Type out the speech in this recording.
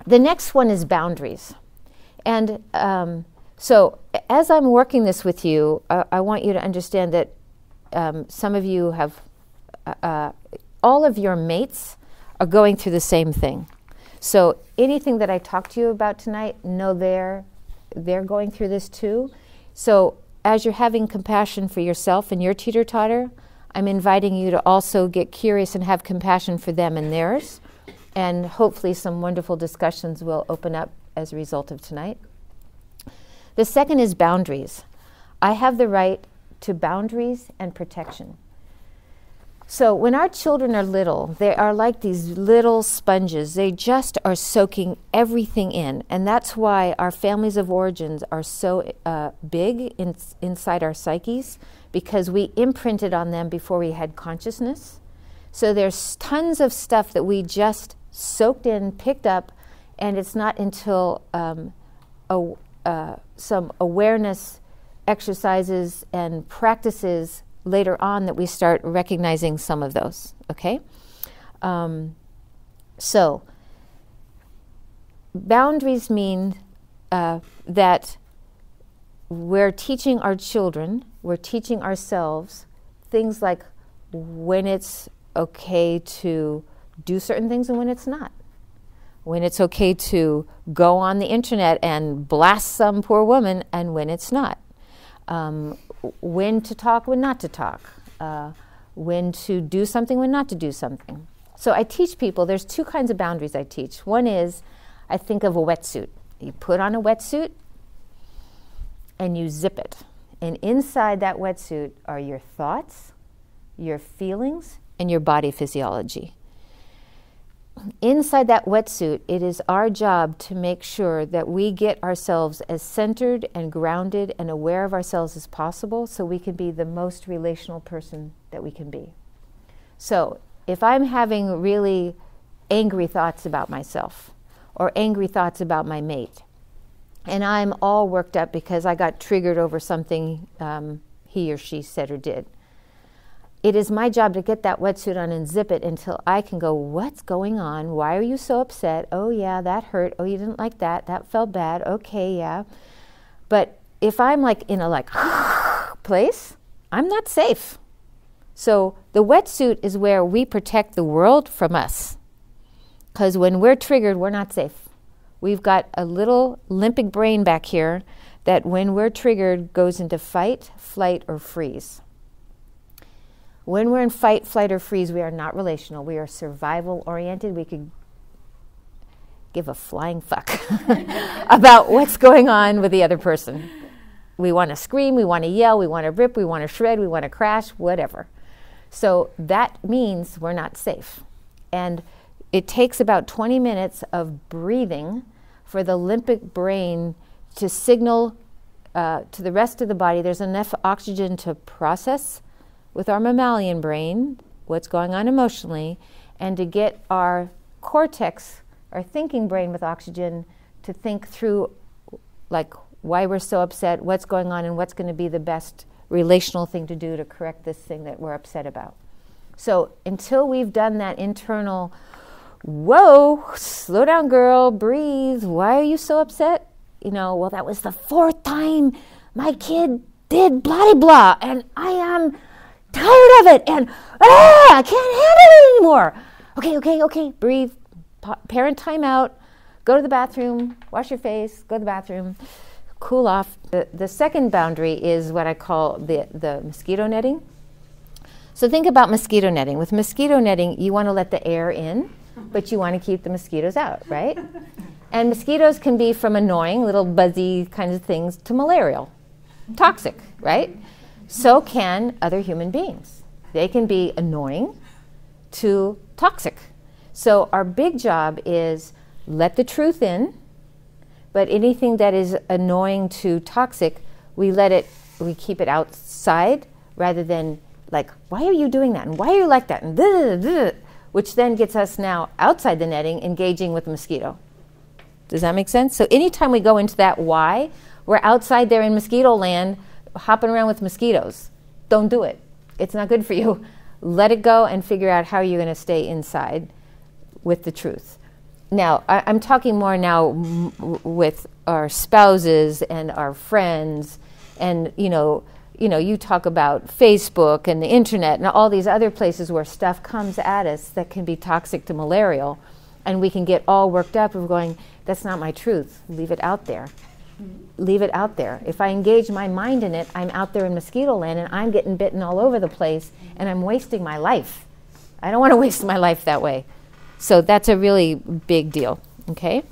The next one is boundaries. And so as I'm working this with you, I want you to understand that some of you have, all of your mates are going through the same thing. So anything that I talk to you about tonight, know they're going through this too. So as you're having compassion for yourself and your teeter-totter, I'm inviting you to also get curious and have compassion for them and theirs. And hopefully some wonderful discussions will open up as a result of tonight. The second is boundaries. I have the right to boundaries and protection. So when our children are little, they are like these little sponges. They just are soaking everything in. And that's why our families of origins are so big inside our psyches, because we imprinted on them before we had consciousness. So there's tons of stuff that we just soaked in, picked up, and it's not until some awareness exercises and practices later on that we start recognizing some of those, okay? So boundaries mean that we're teaching our children, we're teaching ourselves things like when it's okay to do certain things and when it's not. When it's okay to go on the internet and blast some poor woman and when it's not. When to talk, when not to talk. When to do something, when not to do something. So I teach people, there's two kinds of boundaries I teach. One is, I think of a wetsuit. You put on a wetsuit and you zip it. And inside that wetsuit are your thoughts, your feelings, and your body physiology. Inside that wetsuit, it is our job to make sure that we get ourselves as centered and grounded and aware of ourselves as possible so we can be the most relational person that we can be. So if I'm having really angry thoughts about myself or angry thoughts about my mate, and I'm all worked up because I got triggered over something he or she said or did, it is my job to get that wetsuit on and zip it until I can go, what's going on? Why are you so upset? Oh yeah, that hurt. Oh, you didn't like that. That felt bad. Okay, yeah. But if I'm like in a place, I'm not safe. So the wetsuit is where we protect the world from us. Because when we're triggered, we're not safe. We've got a little limbic brain back here that when we're triggered goes into fight, flight, or freeze. When we're in fight, flight, or freeze, we are not relational. We are survival-oriented. We could give a flying fuck about what's going on with the other person. We want to scream, we want to yell, we want to rip, we want to shred, we want to crash, whatever. So that means we're not safe. And it takes about 20 minutes of breathing for the limbic brain to signal to the rest of the body there's enough oxygen to process with our mammalian brain, what's going on emotionally, and to get our cortex, our thinking brain with oxygen, to think through like why we're so upset, what's going on, and what's going to be the best relational thing to do to correct this thing that we're upset about. So until we've done that internal, whoa, slow down girl, breathe, why are you so upset? You know, well, that was the 4th time my kid did blah, blah, and I am tired of it, and I can't handle it anymore. Okay, breathe, parent time out, go to the bathroom, wash your face, go to the bathroom, cool off. The second boundary is what I call the mosquito netting. So think about mosquito netting. With mosquito netting, you want to let the air in, but you want to keep the mosquitoes out, right? And mosquitoes can be from annoying, little buzzy kinds of things to malarial, toxic, right? So can other human beings. They can be annoying to toxic. So our big job is let the truth in, but anything that is annoying to toxic, we keep it outside rather than like, why are you doing that? And why are you like that? And blah, blah, blah, which then gets us now outside the netting engaging with the mosquito. Does that make sense? So anytime we go into that why, we're outside there in mosquito land hopping around with mosquitoes. Don't do it. It's not good for you. Let it go and figure out how you're going to stay inside with the truth. Now, I'm talking more now with our spouses and our friends, and you talk about Facebook and the internet and all these other places where stuff comes at us that can be toxic to malarial, and we can get all worked up and we're going, that's not my truth. Leave it out there. Leave it out there. If I engage my mind in it, I'm out there in mosquito land and I'm getting bitten all over the place and I'm wasting my life. I don't want to waste my life that way. So that's a really big deal, okay?